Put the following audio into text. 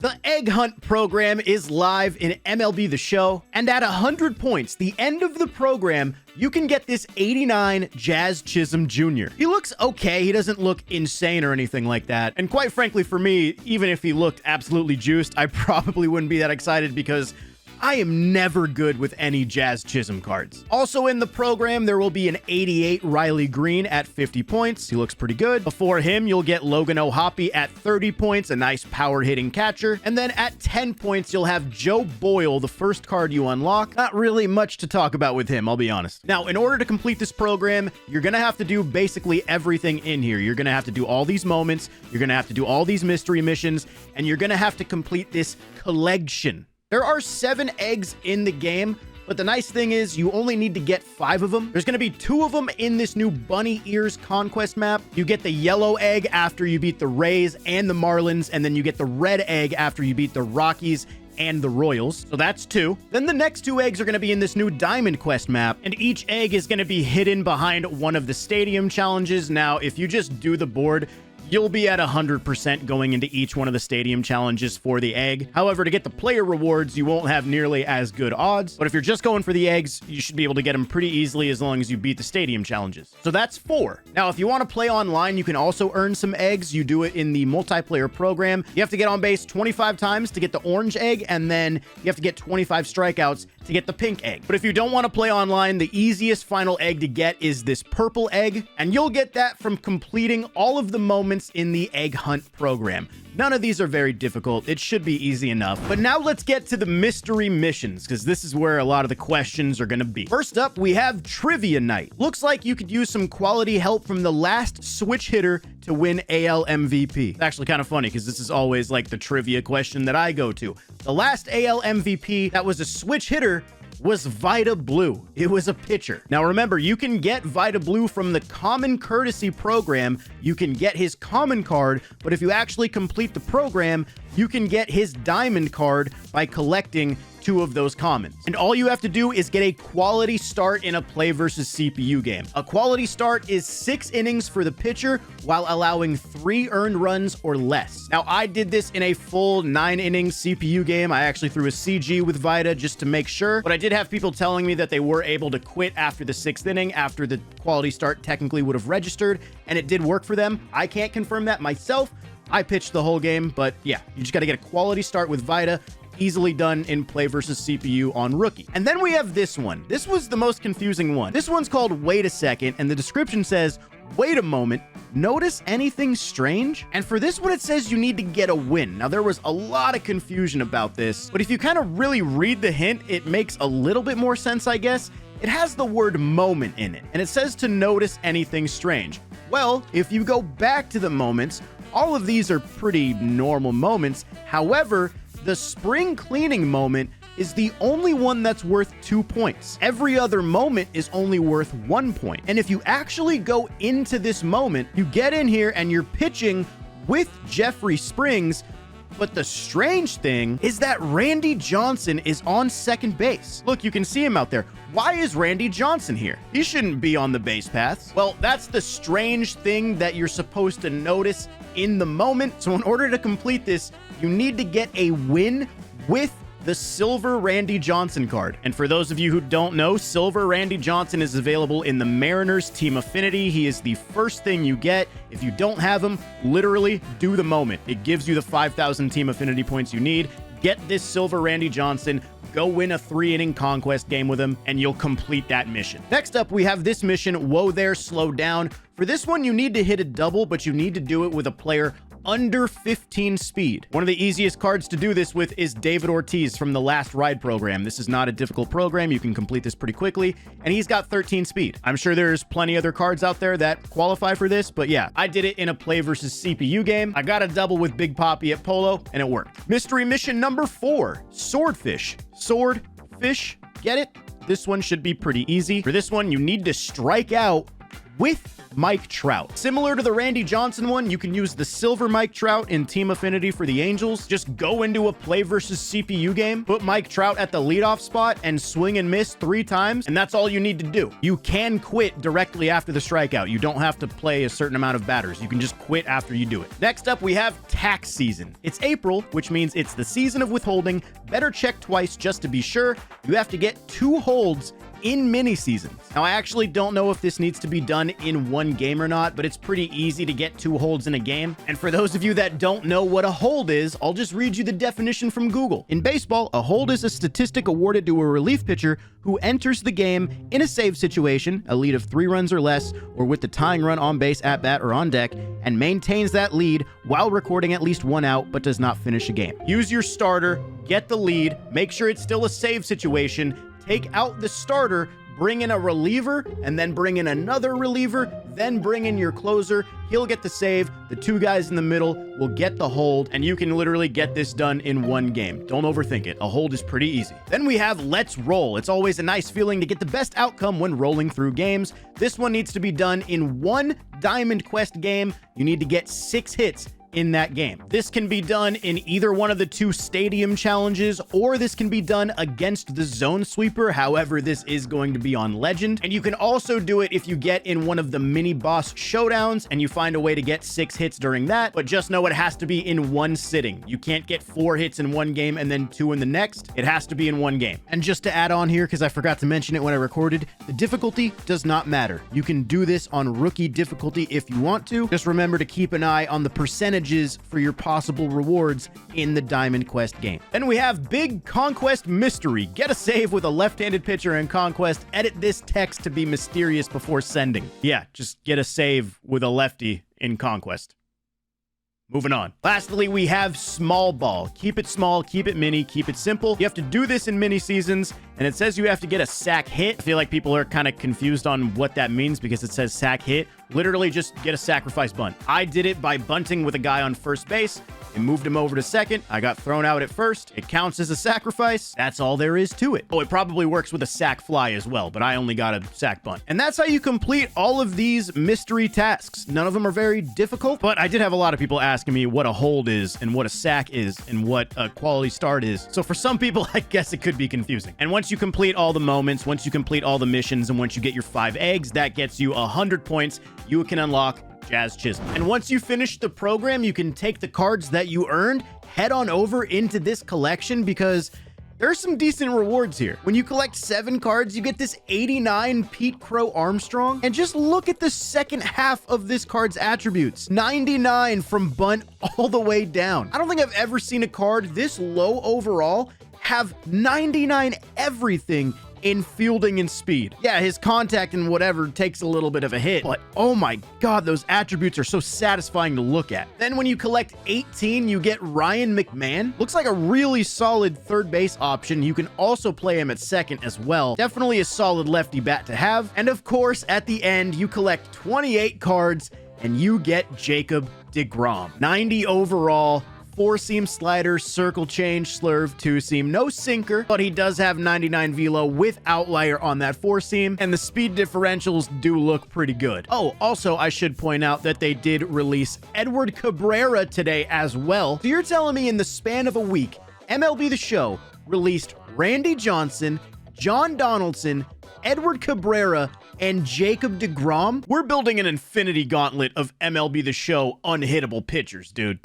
The Egg Hunt program is live in MLB The Show, and at 100 points, the end of the program, you can get this 89 Jazz Chisholm Jr. He looks okay. He doesn't look insane or anything like that. And quite frankly, for me, even if he looked absolutely juiced, I probably wouldn't be that excited because I am never good with any Jazz Chisholm cards. Also in the program, there will be an 88 Riley Green at 50 points. He looks pretty good. Before him, you'll get Logan O'Hoppe at 30 points, a nice power-hitting catcher. And then at 10 points, you'll have Joe Boyle, the first card you unlock. Not really much to talk about with him, I'll be honest. Now, in order to complete this program, you're gonna have to do basically everything in here. You're gonna have to do all these moments, you're gonna have to do all these mystery missions, and you're gonna have to complete this collection. There are 7 eggs in the game, but the nice thing is you only need to get 5 of them. There's going to be 2 of them in this new Bunny Ears Conquest map. You get the yellow egg after you beat the Rays and the Marlins, and then you get the red egg after you beat the Rockies and the Royals. So that's 2. Then the next 2 eggs are going to be in this new Diamond Quest map, and each egg is going to be hidden behind one of the stadium challenges. Now, if you just do the board, you'll be at 100% going into each one of the stadium challenges for the egg. However, to get the player rewards, you won't have nearly as good odds. But if you're just going for the eggs, you should be able to get them pretty easily as long as you beat the stadium challenges. So that's 4. Now, if you want to play online, you can also earn some eggs. You do it in the multiplayer program. You have to get on base 25 times to get the orange egg, and then you have to get 25 strikeouts to get the pink egg. But if you don't want to play online, the easiest final egg to get is this purple egg, and you'll get that from completing all of the moments in the Egg Hunt program. None of these are very difficult. It should be easy enough. But now let's get to the mystery missions, because this is where a lot of the questions are going to be. First up, we have Trivia Night. Looks like you could use some quality help from the last switch hitter to win AL MVP. It's actually kind of funny because this is always like the trivia question that I go to. The last AL MVP that was a switch hitter was Vida Blue. It was a pitcher. Now remember, you can get Vida Blue from the Common Courtesy program. You can get his common card, but if you actually complete the program, you can get his diamond card by collecting 2 of those commons. And all you have to do is get a quality start in a play versus CPU game. A quality start is 6 innings for the pitcher while allowing 3 earned runs or less. Now, I did this in a full 9-inning CPU game. I actually threw a CG with Vida just to make sure, but I did have people telling me that they were able to quit after the 6th inning after the quality start technically would have registered, and it did work for them. I can't confirm that myself. I pitched the whole game, but yeah, you just got to get a quality start with Vida. Easily done in play versus CPU on rookie. And then we have this one. This was the most confusing one. This one's called Wait a Second, and the description says, wait a moment, notice anything strange? And for this one, it says you need to get a win. Now, there was a lot of confusion about this, but if you kind of really read the hint, it makes a little bit more sense, I guess. It has the word moment in it, and it says to notice anything strange. Well, if you go back to the moments, all of these are pretty normal moments. However, the spring cleaning moment is the only one that's worth 2 points. Every other moment is only worth 1 point. And if you actually go into this moment, you get in here and you're pitching with Jeffrey Springs. But the strange thing is that Randy Johnson is on second base. Look, you can see him out there. Why is Randy Johnson here? He shouldn't be on the base paths. Well, that's the strange thing that you're supposed to notice in the moment. So in order to complete this, you need to get a win with the Silver Randy Johnson card. And for those of you who don't know, Silver Randy Johnson is available in the Mariners Team Affinity. He is the first thing you get. If you don't have him, literally do the moment. It gives you the 5,000 Team Affinity points you need. Get this Silver Randy Johnson, go win a 3-inning conquest game with him, and you'll complete that mission. Next up, we have this mission, Whoa There, Slow Down. For this one, you need to hit a double, but you need to do it with a player under 15 speed. One of the easiest cards to do this with is David Ortiz from the Last Ride program. This is not a difficult program. You can complete this pretty quickly, and he's got 13 speed. I'm sure there's plenty other cards out there that qualify for this, but yeah, I did it in a play versus CPU game. I got a double with Big Papi at Polo, and it worked. Mystery mission number 4, Swordfish. Swordfish, get it? This one should be pretty easy. For this one, you need to strike out with Mike Trout. Similar to the Randy Johnson one, you can use the silver Mike Trout in Team Affinity for the Angels. Just go into a play versus CPU game, put Mike Trout at the leadoff spot, and swing and miss 3 times, and that's all you need to do. You can quit directly after the strikeout. You don't have to play a certain amount of batters. You can just quit after you do it. Next up, we have tax season. It's April, which means it's the season of withholding. Better check twice just to be sure. You have to get 2 holds in mini seasons. Now, I actually don't know if this needs to be done in one game or not, but it's pretty easy to get 2 holds in a game. And for those of you that don't know what a hold is, I'll just read you the definition from Google. In baseball, a hold is a statistic awarded to a relief pitcher who enters the game in a save situation, a lead of 3 runs or less, or with the tying run on base, at bat, or on deck, and maintains that lead while recording at least 1 out, but does not finish a game. Use your starter, get the lead, make sure it's still a save situation, take out the starter, bring in a reliever, and then bring in another reliever, then bring in your closer. He'll get the save. The 2 guys in the middle will get the hold, and you can literally get this done in 1 game. Don't overthink it. A hold is pretty easy. Then we have Let's Roll. It's always a nice feeling to get the best outcome when rolling through games. This one needs to be done in 1 Diamond Quest game. You need to get 6 hits in that game. This can be done in either one of the 2 stadium challenges, or this can be done against the zone sweeper. However, this is going to be on legend. And you can also do it if you get in one of the mini boss showdowns and you find a way to get 6 hits during that, but just know it has to be in 1 sitting. You can't get 4 hits in 1 game and then 2 in the next. It has to be in 1 game. And just to add on here, because I forgot to mention it when I recorded, the difficulty does not matter. You can do this on rookie difficulty if you want to. Just remember to keep an eye on the percentage for your possible rewards in the Diamond Quest game. Then we have Big Conquest Mystery. Get a save with a left-handed pitcher in Conquest. Edit this text to be mysterious before sending. Yeah, just get a save with a lefty in Conquest. Moving on. Lastly, we have Small Ball. Keep it small, keep it mini, keep it simple. You have to do this in mini seasons, and it says you have to get a sack hit. I feel like people are kind of confused on what that means because it says sack hit. Literally just get a sacrifice bunt. I did it by bunting with a guy on first base. It moved him over to second. I got thrown out at first. It counts as a sacrifice. That's all there is to it. Oh, it probably works with a sack fly as well, but I only got a sack bunt. And that's how you complete all of these mystery tasks. None of them are very difficult, but I did have a lot of people asking me what a hold is and what a sack is and what a quality start is. So for some people, I guess it could be confusing. And once you complete all the moments, once you complete all the missions, and once you get your 5 eggs, that gets you 100 points. You can unlock Jazz Chisholm. And once you finish the program, you can take the cards that you earned, head on over into this collection because there are some decent rewards here. When you collect 7 cards, you get this 89 Pete Crow Armstrong. And just look at the second half of this card's attributes. 99 from bunt all the way down. I don't think I've ever seen a card this low overall have 99 everything in fielding and speed. Yeah, his contact and whatever takes a little bit of a hit, but oh my god, those attributes are so satisfying to look at. Then when you collect 18, you get Ryan McMahon. Looks like a really solid third base option. You can also play him at second as well. Definitely a solid lefty bat to have. And of course, at the end, you collect 28 cards and you get Jacob deGrom. 90 overall. 4-seam slider, circle change, slurve, 2-seam, no sinker, but he does have 99 velo with outlier on that 4-seam, and the speed differentials do look pretty good. Oh, also, I should point out that they did release Edward Cabrera today as well. So you're telling me in the span of a week, MLB The Show released Randy Johnson, John Donaldson, Edward Cabrera, and Jacob deGrom? We're building an infinity gauntlet of MLB The Show unhittable pitchers, dude.